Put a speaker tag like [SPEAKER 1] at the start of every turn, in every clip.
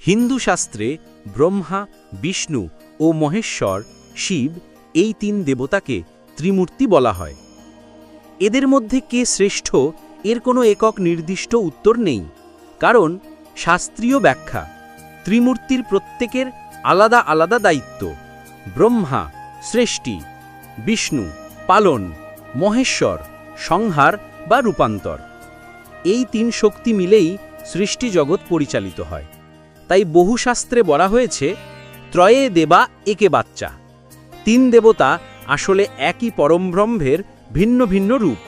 [SPEAKER 1] হিন্দু শাস্ত্রে ব্রহ্মা, বিষ্ণু ও মহেশ্বর, শিব এই তিন দেবতাকে ত্রিমূর্তি বলা হয়। এদের মধ্যে কে শ্রেষ্ঠ এর কোনো একক নির্দিষ্ট উত্তর নেই, কারণ শাস্ত্রীয় ব্যাখ্যা ত্রিমূর্তির প্রত্যেকের আলাদা আলাদা দায়িত্ব। ব্রহ্মা সৃষ্টি, বিষ্ণু পালন, মহেশ্বর সংহার বা রূপান্তর। এই তিন শক্তি মিলেই সৃষ্টি জগৎ পরিচালিত হয়। তাই বহু শাস্ত্রে বলা হয়েছে ত্রয়ে দেবা একে বাচ্চা। তিন দেবতা আসলে একই পরমব্রহ্মের ভিন্ন ভিন্ন রূপ।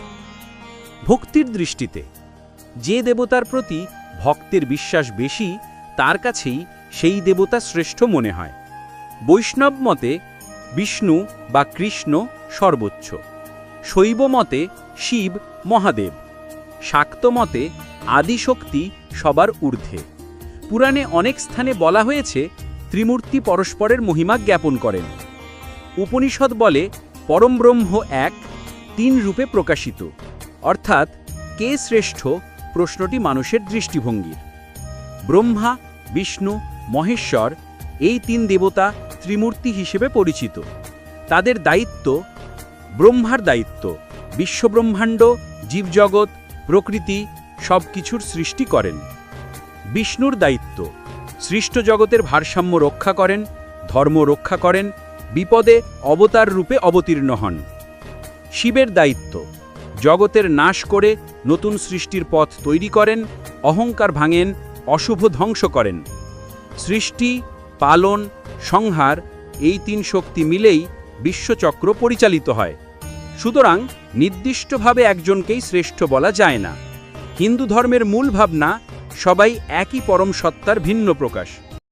[SPEAKER 1] ভক্তির দৃষ্টিতে যে দেবতার প্রতি ভক্তের বিশ্বাস বেশি, তার কাছেই সেই দেবতা শ্রেষ্ঠ মনে হয়। বৈষ্ণব মতে বিষ্ণু বা কৃষ্ণ সর্বোচ্চ, শৈব মতে শিব মহাদেব, শাক্ত মতে আদিশক্তি সবার ঊর্ধ্বে। পুরাণে অনেক স্থানে বলা হয়েছে ত্রিমূর্তি পরস্পরের মহিমা জ্ঞাপন করেন। উপনিষদ বলে পরমব্রহ্ম এক, তিন রূপে প্রকাশিত। অর্থাৎ কে শ্রেষ্ঠ প্রশ্নটি মানুষের দৃষ্টিভঙ্গির। ব্রহ্মা, বিষ্ণু, মহেশ্বর এই তিন দেবতা ত্রিমূর্তি হিসেবে পরিচিত। তাদের দায়িত্ব: ব্রহ্মার দায়িত্ব বিশ্বব্রহ্মাণ্ড, জীবজগৎ, প্রকৃতি সব কিছুর সৃষ্টি করেন। বিষ্ণুর দায়িত্ব সৃষ্ট জগতের ভারসাম্য রক্ষা করেন, ধর্ম রক্ষা করেন, বিপদে অবতার রূপে অবতীর্ণ হন। শিবের দায়িত্ব জগতের নাশ করে নতুন সৃষ্টির পথ তৈরি করেন, অহংকার ভাঙেন, অশুভ ধ্বংস করেন। সৃষ্টি, পালন, সংহার এই তিন শক্তি মিলেই বিশ্বচক্র পরিচালিত হয়। সুতরাং নির্দিষ্টভাবে একজনকেই শ্রেষ্ঠ বলা যায় না। হিন্দু ধর্মের মূল ভাবনা সবাই একই পরম সত্তার ভিন্ন প্রকাশ।